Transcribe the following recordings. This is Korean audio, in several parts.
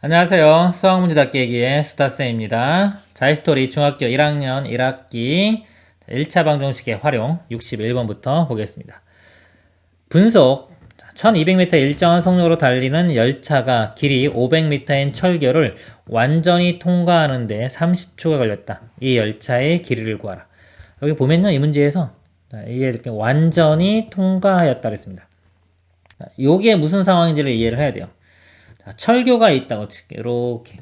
안녕하세요. 수학문제 닫기의 수다쌤입니다. 자이스토리 중학교 1학년 1학기 1차 방정식의 활용 61번부터 보겠습니다. 분속 1200m 일정한 속력으로 달리는 열차가 길이 500m인 철교를 완전히 통과하는데 30초가 걸렸다. 이 열차의 길이를 구하라. 여기 보면요, 이 문제에서 이게 이렇게 완전히 통과하였다 그랬습니다. 이게 무슨 상황인지를 이해를 해야 돼요. 자, 철교가 있다고 이렇게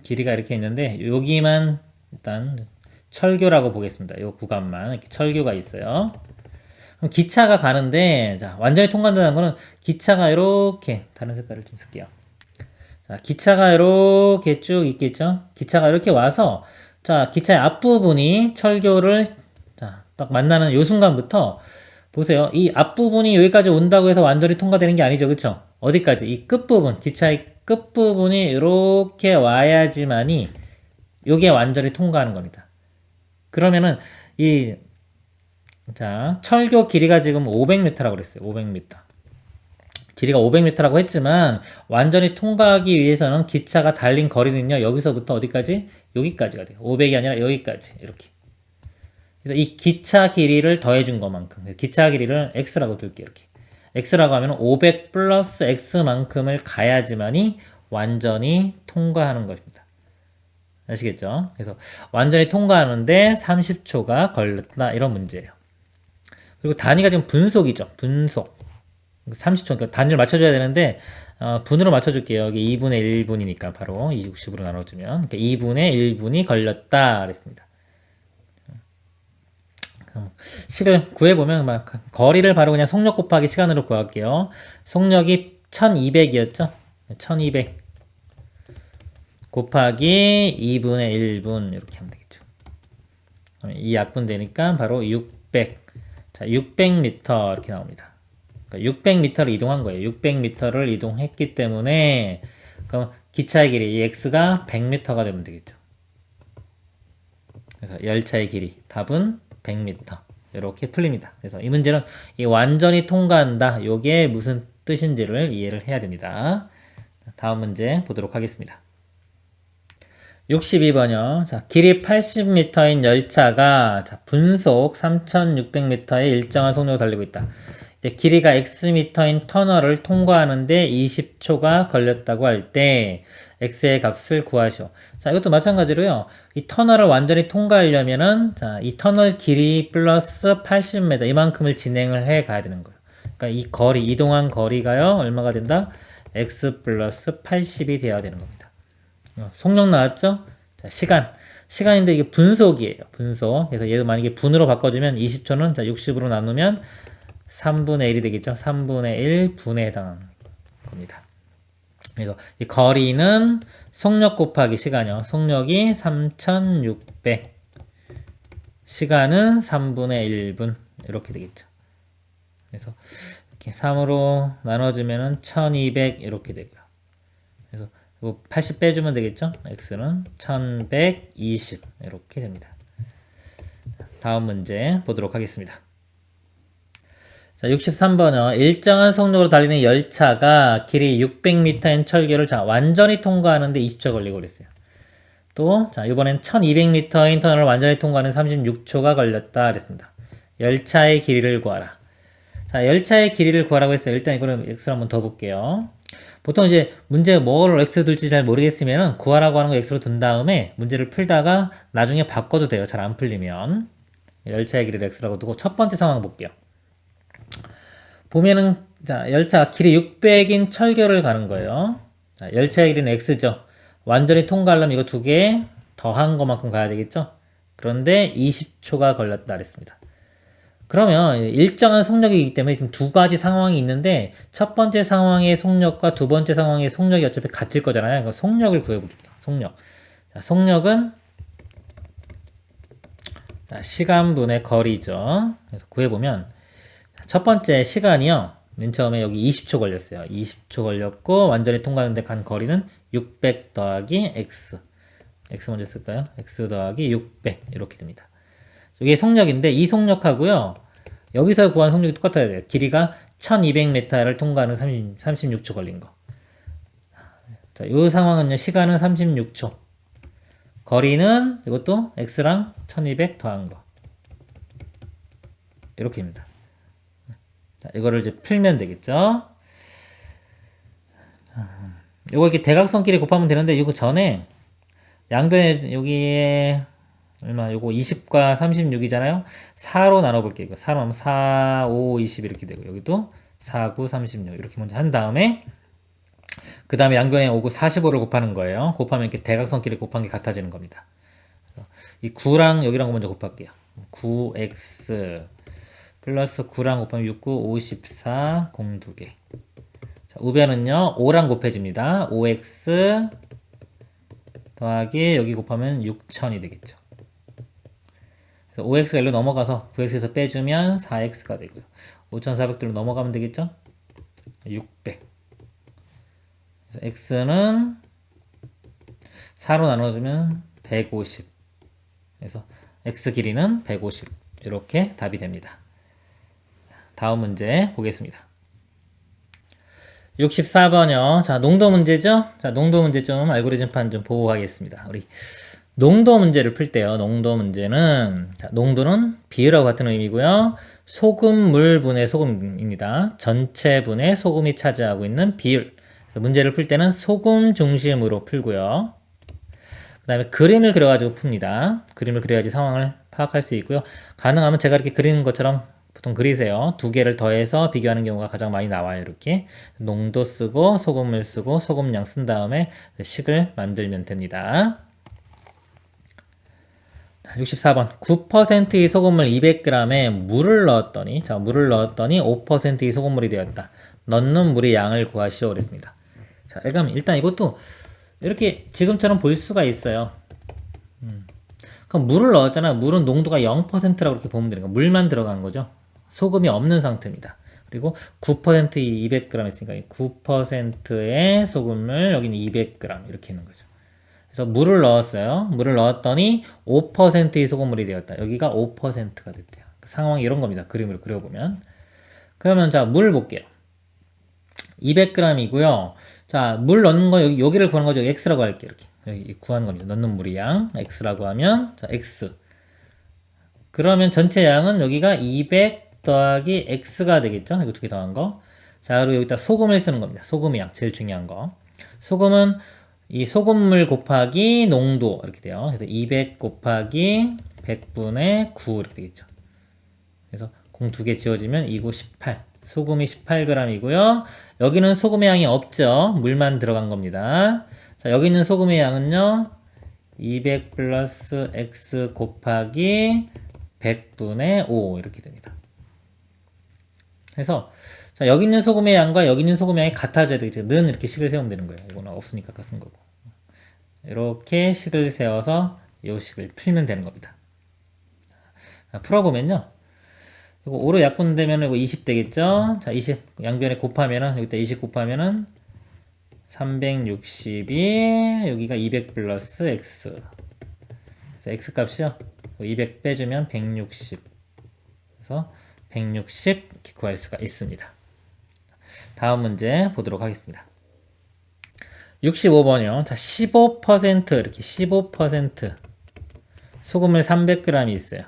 길이가 이렇게 있는데 여기만 일단 철교라고 보겠습니다. 이 구간만 이렇게 철교가 있어요. 그럼 기차가 가는데 자, 완전히 통과한다는 거는 기차가 이렇게 다른 색깔을 좀 쓸게요. 자, 기차가 이렇게 쭉 있겠죠. 기차가 이렇게 와서 자, 기차의 앞부분이 철교를 자, 딱 만나는 요 순간부터 보세요. 이 앞부분이 여기까지 온다고 해서 완전히 통과되는 게 아니죠. 그쵸? 어디까지? 이 끝부분, 기차의 끝부분이 이렇게 와야지만이 요게 완전히 통과하는 겁니다. 그러면은 이 자, 철교 길이가 지금 500m라고 그랬어요. 500m. 길이가 500m라고 했지만 완전히 통과하기 위해서는 기차가 달린 거리는요. 여기서부터 어디까지? 여기까지가 돼요. 500이 아니라 여기까지. 이렇게. 그래서 이 기차 길이를 더해준 것만큼 기차 길이를 x라고 둘게요. 이렇게 x라고 하면 500 플러스 x만큼을 가야지만이 완전히 통과하는 것입니다. 아시겠죠? 그래서 완전히 통과하는데 30초가 걸렸다 이런 문제예요. 그리고 단위가 지금 분속이죠. 분속 30초. 그러니까 단위를 맞춰줘야 되는데 분으로 맞춰줄게요. 여기 2분의 1분이니까 바로 60으로 나눠주면 그러니까 2분의 1분이 걸렸다 그랬습니다. 식을 구해보면 막 거리를 바로 그냥 속력 곱하기 시간으로 구할게요. 속력이 1200이었죠? 1200 곱하기 2분의 1분 이렇게 하면 되겠죠. 이 약분되니까 바로 600. 자, 600m 이렇게 나옵니다. 그러니까 600m를 이동한 거예요. 600m를 이동했기 때문에 그럼 기차의 길이 이 x가 100m가 되면 되겠죠. 그래서 열차의 길이 답은 100m 이렇게 풀립니다. 그래서 이 문제는 이 완전히 통과한다. 요게 무슨 뜻인지를 이해를 해야 됩니다. 다음 문제 보도록 하겠습니다. 62번이요. 자, 길이 80m인 열차가 자, 분속 3600m의 일정한 속력으로 달리고 있다. 이제 길이가 xm인 터널을 통과하는데 20초가 걸렸다고 할 때 x의 값을 구하시오. 자, 이것도 마찬가지로요. 이 터널을 완전히 통과하려면은 자, 이 터널 길이 플러스 80m 이만큼을 진행을 해 가야 되는 거예요. 그러니까 이 거리 이동한 거리가요. 얼마가 된다? x 플러스 80이 돼야 되는 겁니다. 속력 나왔죠? 자, 시간인데 이게 분속이에요. 분속. 그래서 얘도 만약에 분으로 바꿔주면 20초는 자, 60으로 나누면 3분의 1이 되겠죠. 3분의 1 분에 해당하는 겁니다. 그래서 이 거리는 속력 곱하기 시간이요. 속력이 3600. 시간은 3분의 1분. 이렇게 되겠죠. 그래서 이렇게 3으로 나눠주면은 1200 이렇게 되고요. 그래서 이거 80 빼주면 되겠죠? x는 1120 이렇게 됩니다. 다음 문제 보도록 하겠습니다. 자, 63번은 일정한 속력으로 달리는 열차가 길이 600m인 철교를 자, 완전히 통과하는데 20초 걸리고 그랬어요. 또, 자, 이번엔 1200m인 터널을 완전히 통과하는 36초가 걸렸다 그랬습니다. 열차의 길이를 구하라. 자, 열차의 길이를 구하라고 했어요. 일단 이거는 x를 한번 더 볼게요. 보통 이제 문제 뭐를 x 둘지 잘 모르겠으면 구하라고 하는 거 x로 둔 다음에 문제를 풀다가 나중에 바꿔도 돼요. 잘 안 풀리면. 열차의 길이를 x라고 두고 첫 번째 상황 볼게요. 보면은 자, 열차 길이 600인 철교를 가는 거예요. 자, 열차의 길이는 x죠. 완전히 통과하려면 이거 두 개 더한 것만큼 가야 되겠죠. 그런데 20초가 걸렸다 그랬습니다. 그러면 일정한 속력이기 때문에 지금 두 가지 상황이 있는데 첫 번째 상황의 속력과 두 번째 상황의 속력이 어차피 같을 거잖아요. 그러니까 속력을 구해볼게요. 속력. 자, 속력은 자, 시간분의 거리죠. 그래서 구해보면 첫 번째 시간이요. 맨 처음에 여기 20초 걸렸어요. 20초 걸렸고 완전히 통과하는데 간 거리는 600 더하기 x. x 먼저 쓸까요? x 더하기 600 이렇게 됩니다. 이게 속력인데 이 속력하고요. 여기서 구한 속력이 똑같아야 돼요. 길이가 1200m를 통과하는 36초 걸린 거. 자, 이 상황은요, 시간은 36초. 거리는 이것도 x랑 1200 더한 거. 이렇게입니다. 자, 이거를 이제 풀면 되겠죠? 요거 이렇게 대각선끼리 곱하면 되는데, 이거 전에 양변에 여기에 얼마, 요거 20과 36이잖아요? 4로 나눠볼게요. 이거 4로 하면 4, 5, 20 이렇게 되고, 여기도 4, 9, 36 이렇게 먼저 한 다음에, 그 다음에 양변에 5, 9, 45를 곱하는 거예요. 곱하면 이렇게 대각선끼리 곱한 게 같아지는 겁니다. 이 9랑 여기랑 먼저 곱할게요. 9x 플러스 9랑 곱하면 6, 9, 54, 0 2개. 자, 우변은요, 5랑 곱해집니다. 5x 더하기 여기 곱하면 6000이 되겠죠. 그래서 5x가 일로 넘어가서 9x에서 빼주면 4x가 되고요. 5400대로 넘어가면 되겠죠? 600. 그래서 x는 4로 나눠주면 150. 그래서 x 길이는 150. 이렇게 답이 됩니다. 다음 문제 보겠습니다. 64번이요. 자, 농도 문제죠? 자, 농도 문제 좀 알고리즘판 좀 보고 가겠습니다. 우리 농도 문제를 풀 때요. 농도 문제는, 자, 농도는 비율하고 같은 의미고요. 소금물 분의 소금입니다. 전체 분의 소금이 차지하고 있는 비율. 그래서 문제를 풀 때는 소금 중심으로 풀고요. 그 다음에 그림을 그려가지고 풉니다. 그림을 그려야지 상황을 파악할 수 있고요. 가능하면 제가 이렇게 그리는 것처럼 보통 그리세요. 두 개를 더해서 비교하는 경우가 가장 많이 나와요. 이렇게 농도 쓰고 소금물 쓰고 소금량 쓴 다음에 식을 만들면 됩니다. 64번 9%의 소금물 200g에 물을 넣었더니, 자, 물을 넣었더니 5%의 소금물이 되었다. 넣는 물의 양을 구하시오 그랬습니다. 자, 일단 이것도 이렇게 지금처럼 볼 수가 있어요. 그럼 물을 넣었잖아. 물은 농도가 0%라고 이렇게 보면 되는 거예요. 물만 들어간 거죠. 소금이 없는 상태입니다. 그리고 9%의 200g 있으니까 9%의 소금물, 여기는 200g 이렇게 있는 거죠. 그래서 물을 넣었어요. 물을 넣었더니 5%의 소금물이 되었다. 여기가 5%가 됐대요. 상황이 이런 겁니다. 그림으로 그려보면. 그러면 자, 물 볼게요. 200g이고요. 자, 물 넣는 거 여기를 구하는 거죠. x라고 할게요. 이렇게. 여기 구하는 겁니다. 넣는 물의 양 x라고 하면 자, x. 그러면 전체 양은 여기가 200 더하기 x가 되겠죠. 이거 두 개 더한 거. 자, 그리고 여기다 소금을 쓰는 겁니다. 소금의 양, 제일 중요한 거. 소금은 이 소금물 곱하기 농도 이렇게 돼요. 그래서 200 곱하기 100분의 9 이렇게 되겠죠. 그래서 공 두 개 지워지면 2, 9, 18. 소금이 18g이고요. 여기는 소금의 양이 없죠. 물만 들어간 겁니다. 자, 여기 있는 소금의 양은요. 200 플러스 x 곱하기 100분의 5 이렇게 됩니다. 그래서 자, 여기 있는 소금의 양과 여기 있는 소금의 양이 같아져야 되겠죠. 는 이렇게 식을 세우면 되는 거예요. 이거는 없으니까 아까 쓴 거고. 이렇게 식을 세워서 이 식을 풀면 되는 겁니다. 자, 풀어보면요. 이거 5로 약분되면 이거 20 되겠죠? 자, 20 양변에 곱하면은 여기다 20 곱하면은 360이 여기가 200 플러스 x. 그래서 x 값이요. 200 빼주면 160. 그래서 160 이렇게 구할 수가 있습니다. 다음 문제 보도록 하겠습니다. 65번이요. 자, 15% 이렇게 15% 소금을 300g이 있어요.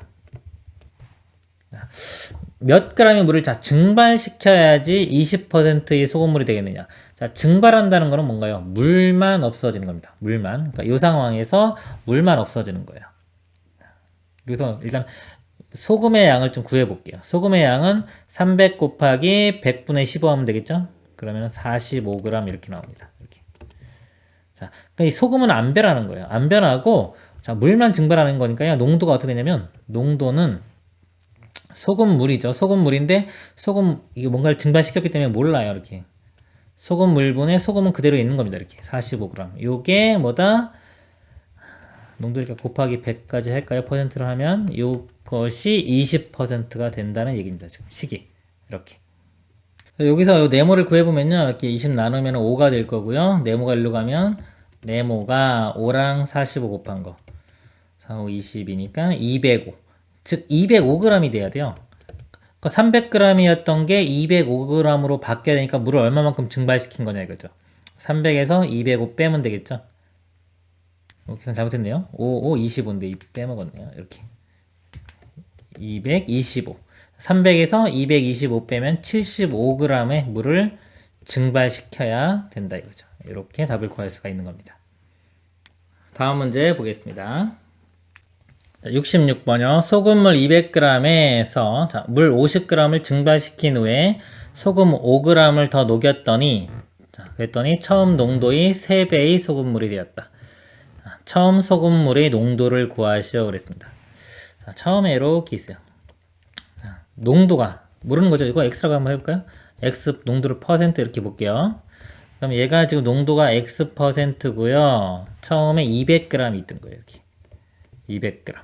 몇 g의 물을 자 증발시켜야지 20%의 소금물이 되겠느냐. 자, 증발한다는 거는 뭔가요? 물만 없어지는 겁니다. 물만. 그러니까 이 상황에서 물만 없어지는 거예요. 그래서 일단 소금의 양을 좀 구해 볼게요. 소금의 양은 300 곱하기 100분의 15 하면 되겠죠? 그러면 45g 이렇게 나옵니다. 이렇게. 자, 그러니까 이 소금은 안 변하는 거예요. 안 변하고, 자, 물만 증발하는 거니까요. 농도가 어떻게 되냐면, 농도는 소금물이죠. 소금물인데, 이게 뭔가를 증발시켰기 때문에 몰라요. 이렇게. 소금물분에 소금은 그대로 있는 겁니다. 이렇게. 45g. 요게 뭐다? 농도 이렇게 곱하기 100까지 할까요? 퍼센트로 하면 이것이 20%가 된다는 얘기입니다. 지금 식이 이렇게. 여기서 요 네모를 구해보면요. 이렇게 20 나누면 5가 될 거고요. 네모가 일로 가면 네모가 5랑 45 곱한 거. 4, 5, 20이니까 205. 즉 205g이 돼야 돼요. 그러니까 300g이었던 게 205g으로 바뀌어야 되니까 물을 얼마만큼 증발시킨 거냐 이거죠. 300에서 205 빼면 되겠죠? 계산 잘못했네요. 5, 5, 25인데 2 빼먹었네요. 이렇게. 225. 300에서 225 빼면 75g의 물을 증발시켜야 된다 이거죠. 이렇게 답을 구할 수가 있는 겁니다. 다음 문제 보겠습니다. 66번이요. 소금물 200g에서 물 50g을 증발시킨 후에 소금 5g을 더 녹였더니 그랬더니 처음 농도의 3배의 소금물이 되었다. 처음 소금물의 농도를 구하시오 그랬습니다. 처음에 이렇게 있어요. 농도가 모르는 거죠. 이거 x라고 한번 해볼까요? x 농도를 퍼센트 이렇게 볼게요. 그럼 얘가 지금 농도가 x%고요. 처음에 200g 있던 거예요. 여기 200g.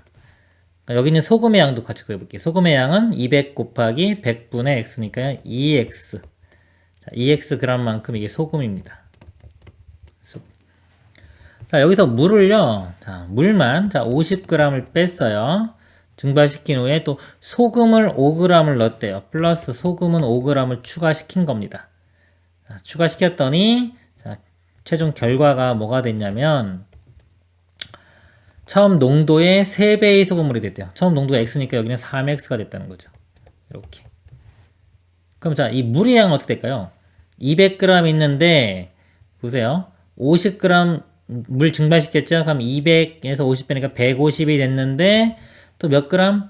여기 있는 소금의 양도 같이 구해볼게요. 소금의 양은 200 곱하기 100분의 x니까요. 2x. 자, 2x g만큼 이게 소금입니다. 자, 여기서 물을요. 자, 물만 50g을 뺐어요. 증발시킨 후에 또 소금을 5g을 넣었대요. 플러스 소금은 5g을 추가시킨 겁니다. 자, 추가시켰더니 자, 최종 결과가 뭐가 됐냐면 처음 농도의 3배의 소금물이 됐대요. 처음 농도가 x니까 여기는 3x가 됐다는 거죠. 이렇게. 그럼 자, 이 물의 양은 어떻게 될까요? 200g 있는데 보세요. 50g 물 증발시켰죠? 그럼 200에서 50 빼니까 150이 됐는데 또 몇 그램?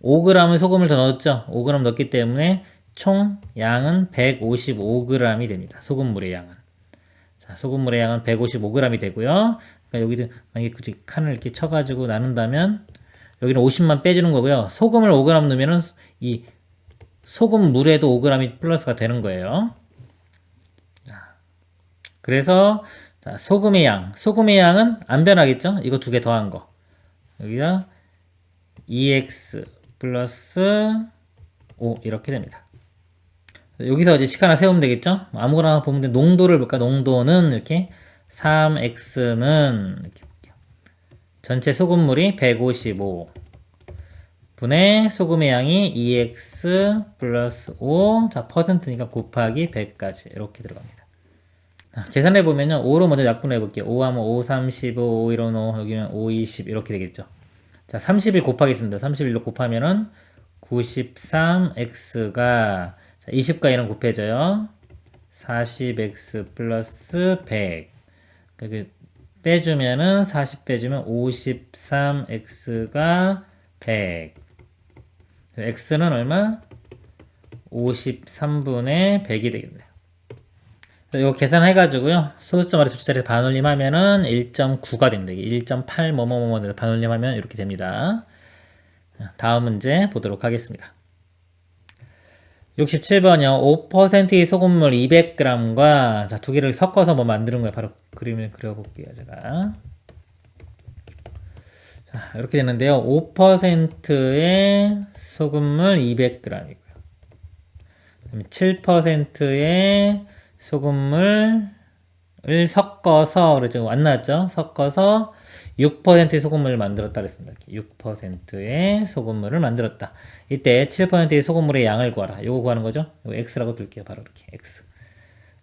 5g의 소금을 더 넣었죠? 5g 넣었기 때문에 총 양은 155g이 됩니다. 소금물의 양은. 자, 소금물의 양은 155g이 되고요. 그러니까 여기도 만약에 굳이 칸을 이렇게 쳐가지고 나눈다면 여기는 50만 빼주는 거고요. 소금을 5g 넣으면은 이 소금물에도 5g이 플러스가 되는 거예요. 자, 그래서 자, 소금의 양은 안 변하겠죠? 이거 두 개 더한 거. 여기다 2x 플러스 5 이렇게 됩니다. 여기서 이제 식 하나 세우면 되겠죠? 아무거나 보면 돼. 농도를 볼까? 농도는 이렇게 3x는 이렇게 볼게요. 전체 소금물이 155 분의 소금의 양이 2x 플러스 5 자 퍼센트니까 곱하기 100까지 이렇게 들어갑니다. 계산해 보면요. 5로 먼저 약분해 볼게요. 5 하면 5, 35, 5, 1은 5, 여기는 5, 20 이렇게 되겠죠. 자, 31 곱하겠습니다. 31로 곱하면은 93x가 20과 1은 곱해져요. 40x 플러스 100. 빼주면은 40 빼주면 53x가 100. x는 얼마? 53분의 100이 되겠네요. 이거 계산해가지고요. 소수점 아래 숫자를 반올림하면은 1.9가 됩니다. 1.8 뭐뭐뭐뭐 반올림하면 이렇게 됩니다. 다음 문제 보도록 하겠습니다. 67번이요. 5%의 소금물 200g과 자, 두 개를 섞어서 뭐 만드는 거예요. 바로 그림을 그려볼게요. 제가. 자, 이렇게 되는데요. 5%의 소금물 200g이고요. 7%의 소금물을 섞어서 그러죠. 안 나왔죠? 섞어서 6%의 소금물을 만들었다 그랬습니다. 6%의 소금물을 만들었다. 이때 7%의 소금물의 양을 구하라. 이거 구하는 거죠? 이거 x라고 둘게요. 바로 이렇게 x.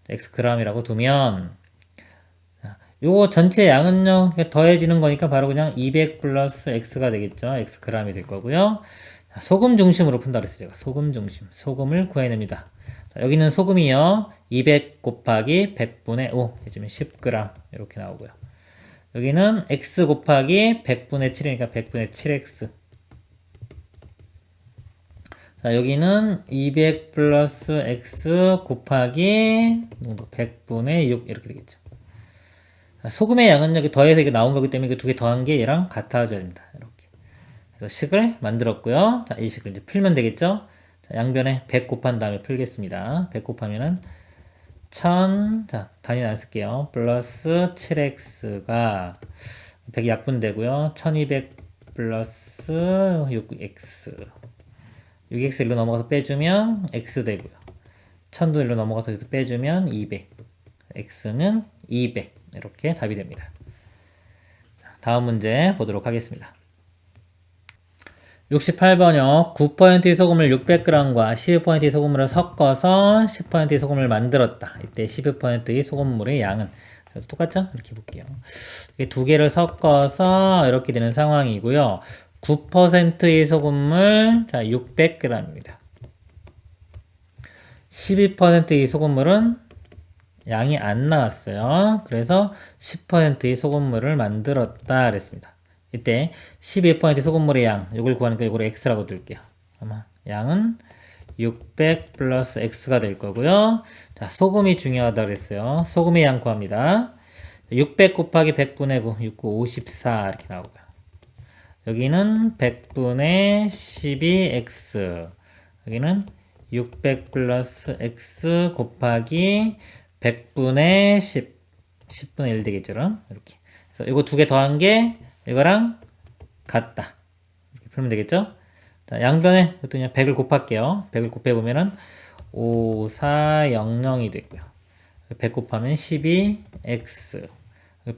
x g이라고 두면 요거 전체 양은요. 더해지는 거니까 바로 그냥 200 플러스 x가 되겠죠. x g이 될 거고요. 소금 중심으로 푼다 그랬어요. 제가 소금 중심. 소금을 구해냅니다. 자, 여기는 소금이요. 200 곱하기 100분의 5 해주면 10g 이렇게 나오고요. 여기는 x 곱하기 100분의 7이니까 100분의 7x. 자, 여기는 200 플러스 x 곱하기 100분의 6 이렇게 되겠죠. 자, 소금의 양은 여기 더해서 이게 나온 거기 때문에 두 개 더한 게 얘랑 같아져야 됩니다. 이렇게. 그래서 식을 만들었고요. 자, 이 식을 이제 풀면 되겠죠. 자, 양변에 100 곱한 다음에 풀겠습니다. 100 곱하면은 1000, 자, 단위 안 쓸게요. 플러스 7x가 100이 약분되고요. 1200 플러스 6x. 6x 일로 넘어가서 빼주면 x 되고요. 1000도 일로 넘어가서 여기서 빼주면 200. x는 200. 이렇게 답이 됩니다. 다음 문제 보도록 하겠습니다. 68번이요. 9%의 소금을 600g과 12%의 소금물을 섞어서 10%의 소금을 만들었다. 이때 12%의 소금물의 양은 그래서 똑같죠? 이렇게 볼게요. 이게 두 개를 섞어서 이렇게 되는 상황이고요. 9%의 소금물, 자, 600g입니다. 12%의 소금물은 양이 안 나왔어요. 그래서 10%의 소금물을 만들었다 그랬습니다. 이때 12% 소금물의 양, 이걸 구하니까 이걸 x라고 둘게요. 아마 양은 600 플러스 x가 될 거고요. 자, 소금이 중요하다 그랬어요. 소금의 양 구합니다. 600 곱하기 100분의 9, 6, 9, 54 이렇게 나오고요. 여기는 100분의 12x, 여기는 600 플러스 x 곱하기 100분의 10, 10분의 1 되겠죠? 이렇게. 그래서 이거 두 개 더한 게 이거랑 같다. 이렇게 풀면 되겠죠? 자, 양변에 이것도 그냥 100을 곱할게요. 100을 곱해보면은 5400이 되고요. 100 곱하면 12x.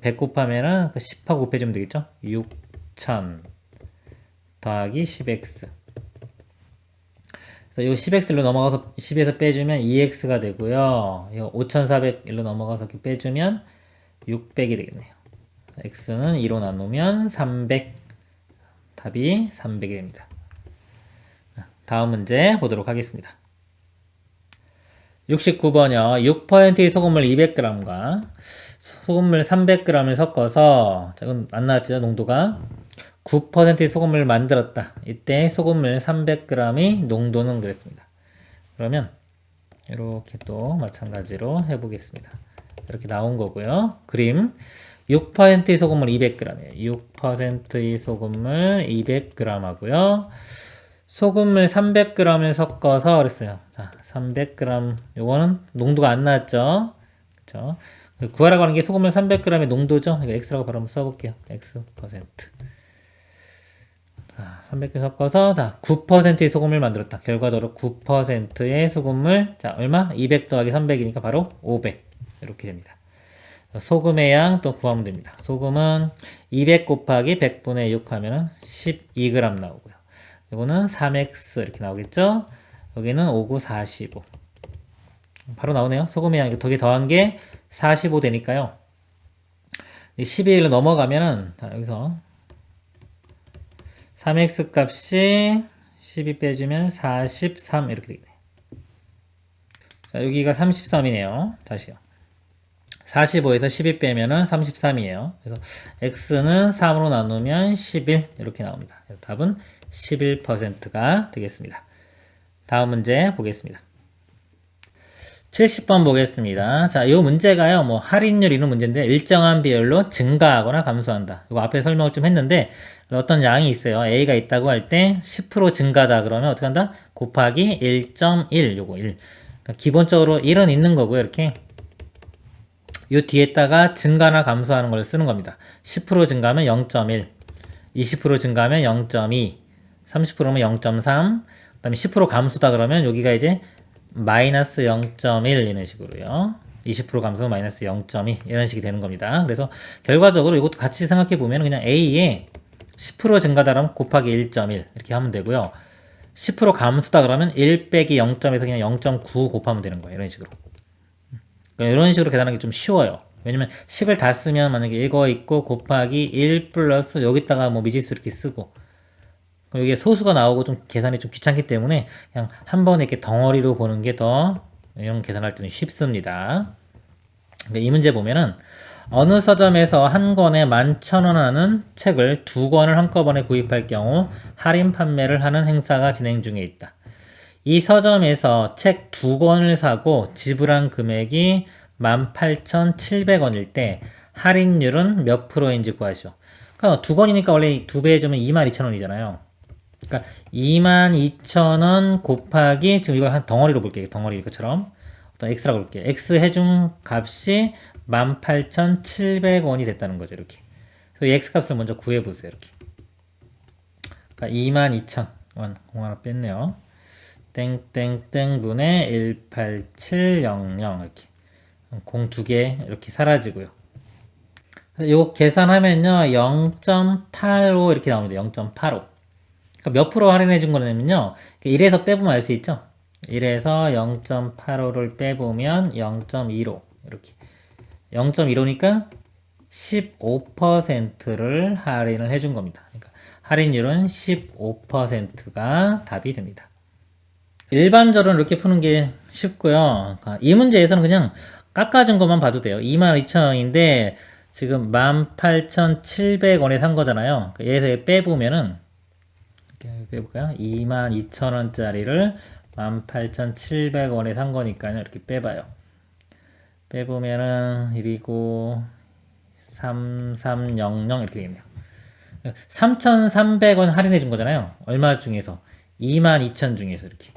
100 곱하면은 10하고 곱해주면 되겠죠? 6000 더하기 10x. 그래서 이 10x로 넘어가서 10에서 빼주면 2x가 되고요. 이 5400일로 넘어가서 이렇게 빼주면 600이 되겠네요. x는 2로 나누면 300. 답이 300이 됩니다. 다음 문제 보도록 하겠습니다. 69번이요. 6%의 소금물 200g과 소금물 300g을 섞어서, 자, 이건 안 나왔죠, 농도가. 9%의 소금물을 만들었다. 이때 소금물 300g의 농도는 그랬습니다. 그러면 이렇게 또 마찬가지로 해보겠습니다. 이렇게 나온 거고요. 그림 6%의 소금물 200g이에요. 6%의 소금물 200g 하고요. 소금물 300g을 섞어서 그랬어요. 자, 300g 요거는 농도가 안 나왔죠. 그쵸? 구하라고 하는 게 소금물 300g의 농도죠. 이거 x라고 바로 한번 써볼게요. x%. 자, 300개 섞어서 자, 9%의 소금을 만들었다. 결과적으로 9%의 소금물, 자, 얼마? 200 더하기 300이니까 바로 500 이렇게 됩니다. 소금의 양 또 구하면 됩니다. 소금은 200 곱하기 100분의 6 하면은 12g 나오고요. 이거는 3x 이렇게 나오겠죠? 여기는 5, 9, 45. 바로 나오네요. 소금의 양, 두 개 더한 게 45 되니까요. 12일로 넘어가면은, 자, 여기서 3x 값이 12 빼주면 43 이렇게 되겠네요. 자, 여기가 33이네요. 다시요. 45에서 12 빼면은 33이에요. 그래서 x는 3으로 나누면 11 이렇게 나옵니다. 그래서 답은 11%가 되겠습니다. 다음 문제 보겠습니다. 70번 보겠습니다. 자, 이 문제가요, 뭐, 할인율 이런 문제인데, 일정한 비율로 증가하거나 감소한다. 이거 앞에 설명을 좀 했는데, 어떤 양이 있어요. A가 있다고 할 때, 10% 증가다. 그러면 어떻게 한다? 곱하기 1.1, 요거 1. 그러니까 기본적으로 1은 있는 거고요, 이렇게. 요 뒤에다가 증가나 감소하는 걸 쓰는 겁니다. 10% 증가하면 0.1, 20% 증가하면 0.2, 30%면 0.3, 그 다음에 10% 감소다 그러면 여기가 이제 마이너스 0.1 이런 식으로요. 20% 감소는 마이너스 0.2 이런 식이 되는 겁니다. 그래서 결과적으로 이것도 같이 생각해 보면 그냥 A에 10% 증가다 그러면 곱하기 1.1 이렇게 하면 되고요. 10% 감소다 그러면 1 빼기 0.에서 그냥 0.9 곱하면 되는 거예요. 이런 식으로. 그러니까 이런 식으로 계산하기 좀 쉬워요. 왜냐면 10을 다 쓰면 만약에 이거 있고 곱하기 1 플러스 여기다가 뭐 미지수 이렇게 쓰고 그럼 이게 소수가 나오고 좀 계산이 좀 귀찮기 때문에 그냥 한 번에 이렇게 덩어리로 보는 게 더 이런 계산할 때는 쉽습니다. 이 문제 보면은 어느 서점에서 한 권에 11,000원 하는 책을 두 권을 한꺼번에 구입할 경우 할인 판매를 하는 행사가 진행 중에 있다. 이 서점에서 책 두 권을 사고 지불한 금액이 18,700원일 때 할인율은 몇 프로인지 구하시오. 그러니까 두 권이니까 원래 두 배 해주면 22,000원이잖아요. 그러니까 22,000원 곱하기 지금 이거 한 덩어리로 볼게요. 덩어리 이것처럼 어떤 x라고 볼게요. x 해준 값이 18,700원이 됐다는 거죠. 이렇게. 그래서 이 x 값을 먼저 구해보세요. 이렇게. 그러니까 22,000원 공 하나 뺐네요. 땡땡땡 분의 18700 이렇게. 공 두 개 이렇게 사라지고요. 이거 계산하면요 0.85 이렇게 나옵니다. 0.85. 그러니까 그러니까 몇 프로 할인해 준 거냐면요. 1에서 빼보면 알 수 있죠. 1에서 0.85를 빼보면 0.15 이렇게 0.15니까 15%를 할인을 해준 겁니다. 그러니까 할인율은 15%가 답이 됩니다. 일반적으로 이렇게 푸는 게 쉽고요. 그러니까 이 문제에서는 그냥 깎아준 것만 봐도 돼요. 22,000원인데 지금 18,700원에 산 거잖아요. 얘에서 빼보면은 이렇게 빼볼까요? 22,000원짜리를 18,700원에 산 거니까요. 이렇게 빼봐요. 빼보면은 1이고 3300 이렇게 되겠네요. 3,300원 할인해 준 거잖아요. 얼마 중에서? 22,000 중에서 이렇게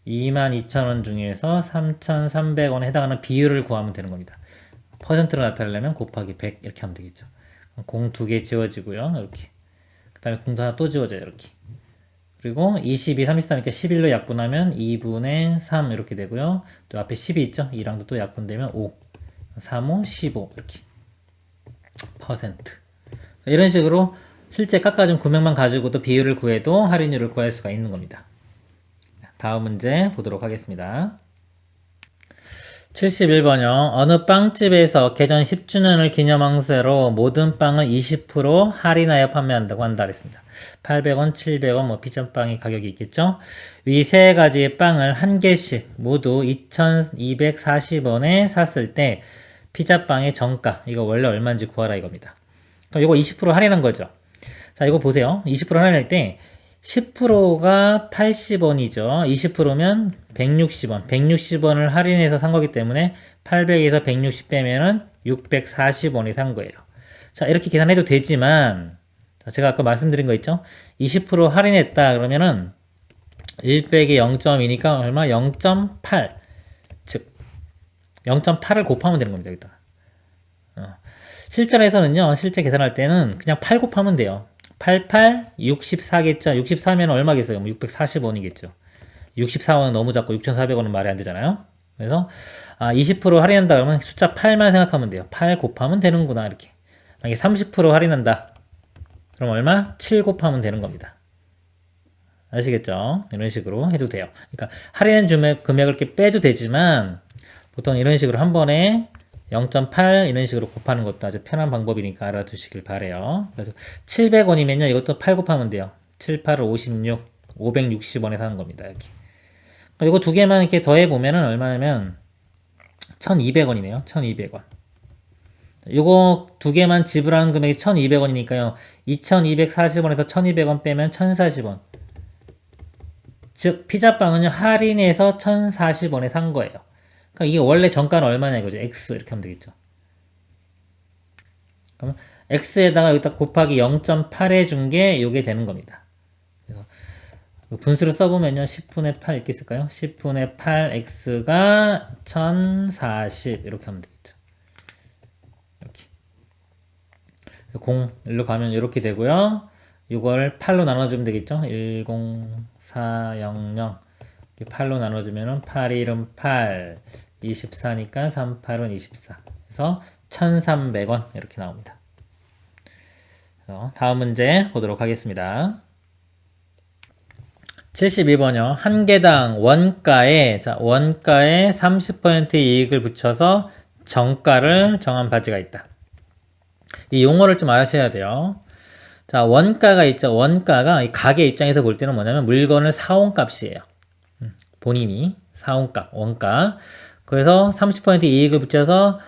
22,000원 중에서 3,300원에 해당하는 비율을 구하면 되는 겁니다. 퍼센트로 나타내려면 곱하기 100 이렇게 하면 되겠죠. 공 2개 지워지고요. 이렇게. 그 다음에 공도 하나 또 지워져요. 이렇게. 그리고 22, 33이니까 11로 약분하면 2분의 3 이렇게 되고요. 또 앞에 10이 있죠. 2랑도 또 약분되면 5. 3, 5, 15 이렇게. 퍼센트. 이런 식으로 실제 깎아준 금액만 가지고도 비율을 구해도 할인율을 구할 수가 있는 겁니다. 다음 문제 보도록 하겠습니다. 71번요. 어느 빵집에서 개전 10주년을 기념 행사로 모든 빵을 20% 할인하여 판매한다고 한다 그랬습니다. 800원, 700원, 뭐 피자빵이 가격이 있겠죠. 위 세 가지의 빵을 한 개씩 모두 2,240원에 샀을 때 피자빵의 정가, 이거 원래 얼마인지 구하라 이겁니다. 그럼 이거 20% 할인한 거죠. 자, 이거 보세요. 20% 할인할 때 10%가 80원이죠. 20%면 160원. 160원을 할인해서 산 거기 때문에 800에서 160 빼면은 640원이 산 거예요. 자, 이렇게 계산해도 되지만, 제가 아까 말씀드린 거 있죠? 20% 할인했다 그러면은 1 빼기 0.2니까 얼마? 0.8. 즉, 0.8을 곱하면 되는 겁니다, 여기다가. 실전에서는요, 실제 계산할 때는 그냥 8 곱하면 돼요. 88, 64겠죠. 64면 얼마겠어요? 640원이겠죠. 64원은 너무 작고 6,400원은 말이 안 되잖아요. 그래서 20% 할인한다 그러면 숫자 8만 생각하면 돼요. 8 곱하면 되는구나 이렇게. 만약에 30% 할인한다. 그럼 얼마? 7 곱하면 되는 겁니다. 아시겠죠? 이런 식으로 해도 돼요. 그러니까 할인 금액을 이렇게 빼도 되지만 보통 이런 식으로 한 번에 0.8 이런 식으로 곱하는 것도 아주 편한 방법이니까 알아두시길 바래요. 그래서 700원이면요. 이것도 8 곱하면 돼요. 7, 8을 56, 560원에 사는 겁니다. 이렇게. 이거 두 개만 이렇게 더해 보면은 얼마냐면 1,200원이네요. 1,200원. 이거 두 개만 지불하는 금액이 1,200원이니까요. 2,240원에서 1,200원 빼면 1,040원. 즉 피자빵은요. 할인해서 1,040원에 산 거예요. 그러니까 이게 원래 정가는 얼마냐 이거죠. X 이렇게 하면 되겠죠. 그러면 X에다가 여기다 곱하기 0.8 해준 게 요게 되는 겁니다. 그래서 분수를 써보면요. 10분의 8 이렇게 쓸까요? 10분의 8 X가 1040 이렇게 하면 되겠죠. 이렇게. 0, 일로 가면 이렇게 되고요. 이걸 8로 나눠주면 되겠죠. 10400 8로 나눠주면은 8, 1은 8, 24니까 3, 8은 24. 그래서 1,300원 이렇게 나옵니다. 다음 문제 보도록 하겠습니다. 72번요. 한 개당 원가에 30% 이익을 붙여서 정가를 정한 바지가 있다. 이 용어를 좀 아셔야 돼요. 자, 원가가 있죠. 원가가 이 가게 입장에서 볼 때는 뭐냐면 물건을 사온 값이에요. 본인이 사온 값, 원가. 그래서 30% 이익을 붙여서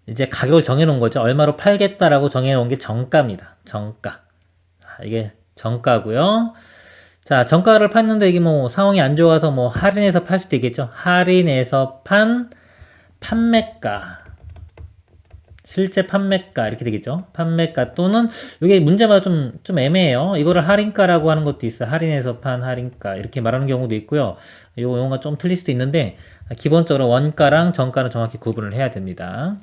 이제 가격을 정해놓은 거죠. 얼마로 팔겠다라고 정해놓은 게 정가입니다. 정가. 이게 정가고요. 자, 정가를 팠는데 이게 뭐 상황이 안 좋아서 뭐 할인해서 팔 수도 있겠죠. 할인해서 판 판매가. 실제 판매가 이렇게 되겠죠. 판매가 또는 이게 문제마다 좀 애매해요. 이거를 할인가라고 하는 것도 있어요. 할인해서 판 할인가 이렇게 말하는 경우도 있고요. 이 용어가 좀 틀릴 수도 있는데 기본적으로 원가랑 정가는 정확히 구분을 해야 됩니다.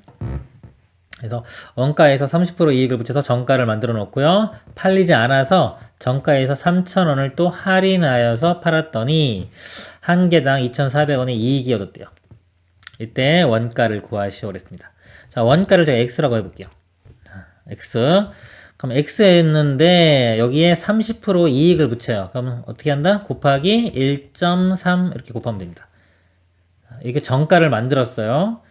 그래서 원가에서 30% 이익을 붙여서 정가를 만들어 놓고요. 팔리지 않아서 정가에서 3,000원을 또 할인하여서 팔았더니 한 개당 2,400원의 이익이 얻었대요. 이때 원가를 구하시오 그랬습니다. 자, 원가를 제가 X라고 해볼게요. X. 그럼 X였는데 여기에 30% 이익을 붙여요. 그러면 어떻게 한다? 곱하기 1.3 이렇게 곱하면 됩니다. 이게 정가를 만들었어요.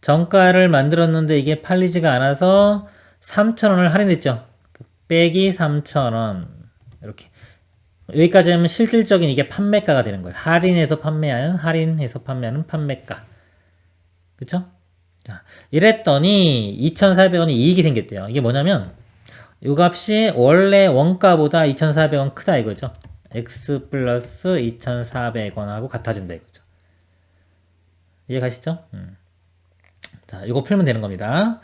정가를 만들었는데 이게 팔리지가 않아서 3,000원을 할인했죠. 빼기 3,000원 이렇게 여기까지 하면 실질적인 이게 판매가가 되는 거예요. 할인해서 판매하는 판매가. 그쵸? 자, 이랬더니 2,400원이 이익이 생겼대요. 이게 뭐냐면 이 값이 원래 원가보다 2,400원 크다 이거죠. x 플러스 2,400원하고 같아진다 이거죠. 이해 가시죠? 자, 이거 풀면 되는 겁니다.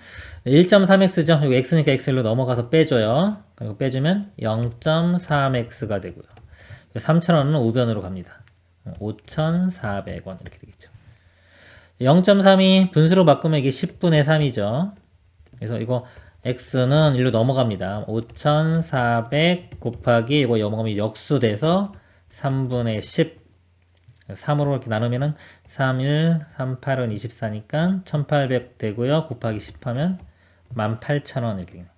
1.3x죠. 이거 x니까 x로 넘어가서 빼줘요. 그리고 빼주면 0.3x가 되고요. 3,000원은 우변으로 갑니다. 5,400원 이렇게 되겠죠. 0.3이 분수로 바꾸면 이게 10분의 3이죠. 그래서 이거 x는 일로 넘어갑니다. 5,400 곱하기 이거 넘어가면 역수돼서 3분의 10 3으로 이렇게 나누면은 3, 1, 3, 8은 24니까 1800 되고요. 곱하기 10 하면 18,000원 이렇게 되네요.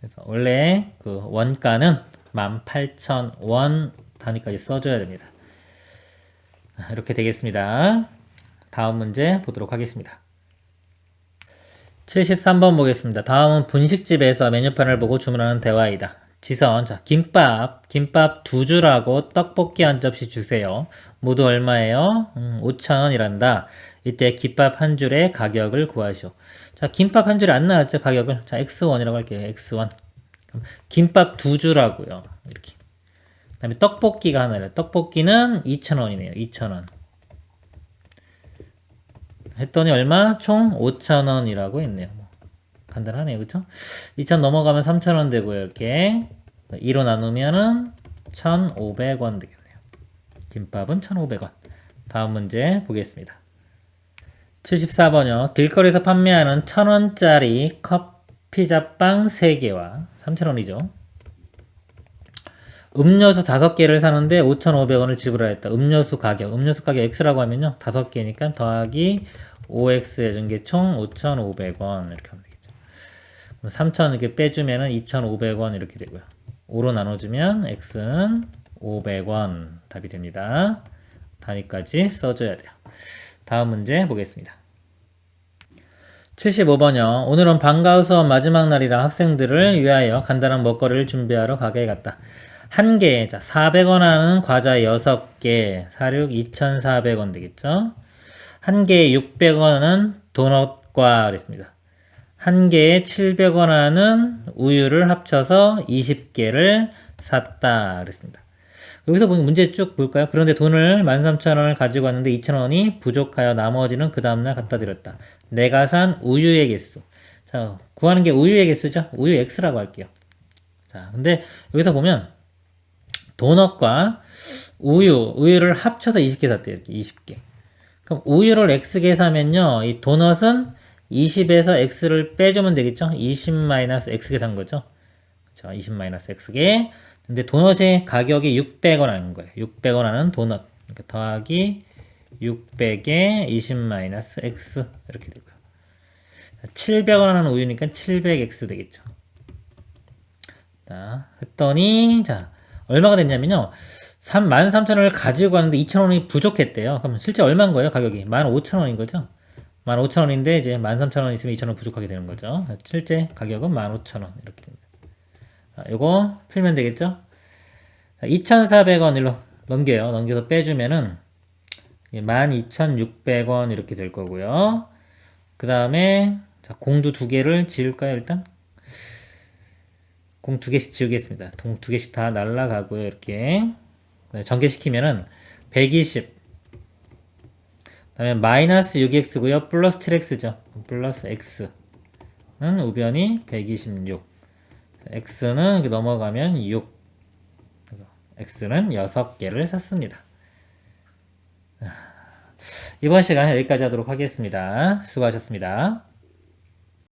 그래서 원래 그 원가는 18,000원 단위까지 써줘야 됩니다. 이렇게 되겠습니다. 다음 문제 보도록 하겠습니다. 73번 보겠습니다. 다음은 분식집에서 메뉴판을 보고 주문하는 대화이다. 지선, 자, 김밥 2줄하고 떡볶이 한 접시 주세요. 모두 얼마예요? 5,000원이란다. 이때 김밥 한 줄의 가격을 구하시오. 자, 김밥 한 줄에 안 나왔죠, 가격을. 자, X1이라고 할게요, X1. 김밥 2줄하고요. 이렇게. 그 다음에 떡볶이가 하나래요. 떡볶이는 2,000원이네요, 2,000원. 했더니 얼마? 총 5,000원이라고 했네요. 간단하네요. 그쵸? 2,000 넘어가면 3,000원 되고요. 이렇게 2로 나누면은 1,500원 되겠네요. 김밥은 1,500원. 다음 문제 보겠습니다. 74번이요. 길거리에서 판매하는 1,000원짜리 피자빵 3개와 3,000원이죠. 음료수 5개를 사는데 5,500원을 지불하였다. 음료수 가격 X라고 하면요. 5개니까 더하기 5X 해준 게 총 5,500원 이렇게 하면 되겠죠. 3,000 이렇게 빼주면은 2,500원 이렇게 되고요. 5로 나눠주면 X는 500원 답이 됩니다. 단위까지 써줘야 돼요. 다음 문제 보겠습니다. 75번이요. 오늘은 방과후 수업 마지막 날이라 학생들을 위하여 간단한 먹거리를 준비하러 가게에 갔다. 한 개, 자, 400원 하는 과자 6개, 사륙 2,400원 되겠죠? 한 개에 600원은 도넛과 그랬습니다. 한 개에 700원 하는 우유를 합쳐서 20개를 샀다 그랬습니다. 여기서 보면 문제 쭉 볼까요? 그런데 돈을 13,000원을 가지고 왔는데 2,000원이 부족하여 나머지는 그 다음날 갖다 드렸다. 내가 산 우유의 개수. 자, 구하는 게 우유의 개수죠? 우유 X라고 할게요. 자, 근데 여기서 보면 도넛과 우유를 합쳐서 20개 샀대요. 이렇게 20개. 그럼 우유를 X개 사면요. 이 도넛은 20에서 X를 빼주면 되겠죠? 20-X개 산 거죠? 그쵸? 20-X개. 근데 도넛의 가격이 600원 하는 거예요. 600원 하는 도넛. 그러니까 더하기 600에 20-X. 이렇게 되고요. 700원 하는 우유니까 700X 되겠죠. 자, 했더니, 자, 얼마가 됐냐면요. 13,000원을 가지고 가는데 2,000원이 부족했대요. 그럼 실제 얼마인 거예요? 가격이 15,000원인 거죠? 15,000원인데 이제 13,000원 있으면 2,000원 부족하게 되는 거죠. 실제 가격은 15,000원 이렇게 됩니다. 자, 요거 풀면 되겠죠? 2,400원 일로 넘겨요. 넘겨서 빼주면은 12,600원 이렇게 될 거고요. 그 다음에 자, 공두 2개를 지울까요? 일단 공 2개씩 지우겠습니다. 동 2개씩 다 날라가고요. 이렇게 전개시키면은 120 다음에 마이너스 6x고요. 플러스 7x죠. 플러스 x는 우변이 126 x는 이렇게 넘어가면 6 그래서 x는 6개를 샀습니다. 이번 시간 여기까지 하도록 하겠습니다. 수고하셨습니다.